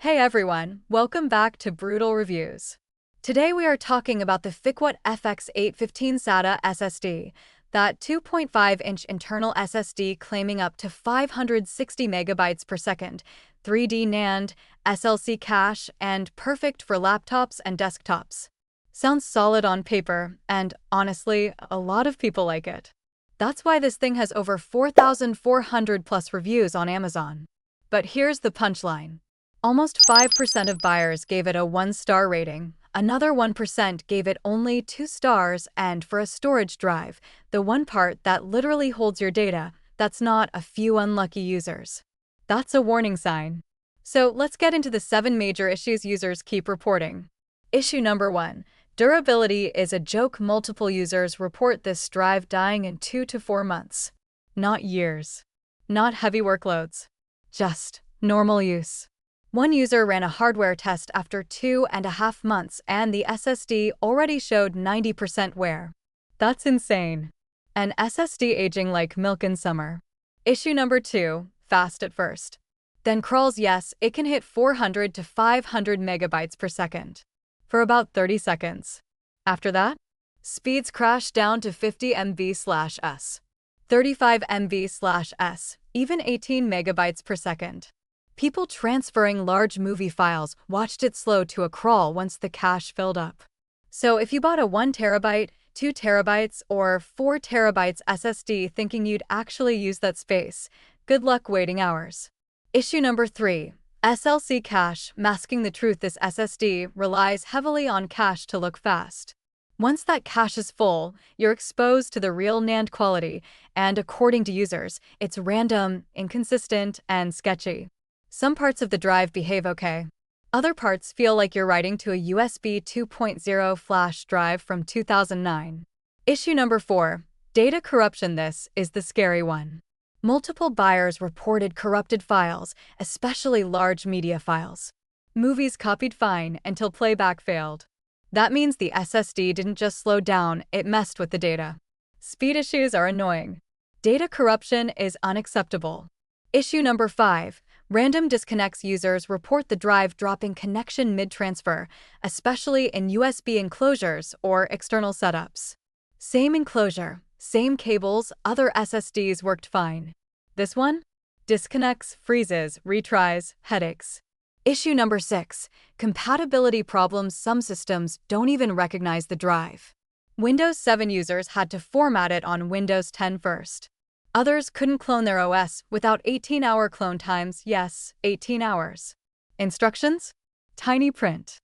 Hey everyone, welcome back to Brutal Reviews. Today we are talking about the Fikwot FX815 SATA SSD, that 2.5-inch internal SSD claiming up to 560 megabytes per second, 3D NAND, SLC cache, and perfect for laptops and desktops. Sounds solid on paper, and honestly, a lot of people like it. That's why this thing has over 4,400 plus reviews on Amazon. But here's the punchline. Almost 5% of buyers gave it a 1-star rating, another 1% gave it only 2 stars, and for a storage drive, the one part that literally holds your data, that's not a few unlucky users. That's a warning sign. So let's get into the 7 major issues users keep reporting. Issue number 1. Durability is a joke. Multiple users report this drive dying in 2 to 4 months. Not years. Not heavy workloads. Just normal use. One user ran a hardware test after 2.5 months and the SSD already showed 90% wear. That's insane. An SSD aging like milk in summer. Issue number 2. Fast at first. Then crawls. Yes, it can hit 400 to 500 megabytes per second. For about 30 seconds. After that, speeds crash down to 50 MB/s. 35 MB/s, even 18 megabytes per second. People transferring large movie files watched it slow to a crawl once the cache filled up. So if you bought a 1 terabyte, 2 terabytes, or 4 terabytes SSD thinking you'd actually use that space, good luck waiting hours. Issue number 3. SLC cache. Masking the truth, this SSD relies heavily on cache to look fast. Once that cache is full, you're exposed to the real NAND quality, and according to users, it's random, inconsistent, and sketchy. Some parts of the drive behave okay. Other parts feel like you're writing to a USB 2.0 flash drive from 2009. Issue number 4. Data corruption. This is the scary one. Multiple buyers reported corrupted files, especially large media files. Movies copied fine until playback failed. That means the SSD didn't just slow down, it messed with the data. Speed issues are annoying. Data corruption is unacceptable. Issue number 5. Random disconnects. Users report the drive dropping connection mid-transfer, especially in USB enclosures or external setups. Same enclosure, same cables, other SSDs worked fine. This one? Disconnects, freezes, retries, headaches. Issue number 6. Compatibility problems. Some systems don't even recognize the drive. Windows 7 users had to format it on Windows 10 first. Others couldn't clone their OS without 18-hour clone times. Yes, 18 hours. Instructions? Tiny print.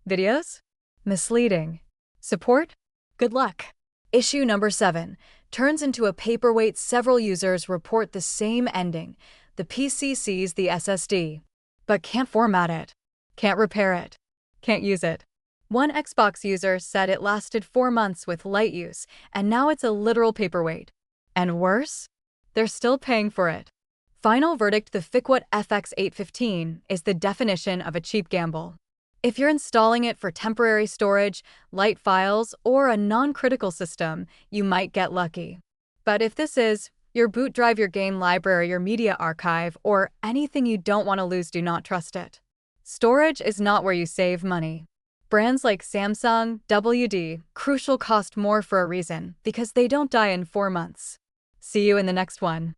Videos? Misleading. Support? Good luck. Issue number 7. Turns into a paperweight. Several users report the same ending. The PC sees the SSD, but can't format it, can't repair it, can't use it. One Xbox user said it lasted 4 months with light use, and now it's a literal paperweight. And worse? They're still paying for it. Final verdict: the Fikwot FX815 is the definition of a cheap gamble. If you're installing it for temporary storage, light files, or a non-critical system, you might get lucky. But if this is your boot drive, your game library, your media archive, or anything you don't want to lose, do not trust it. Storage is not where you save money. Brands like Samsung, WD, Crucial cost more for a reason, because they don't die in 4 months. See you in the next one.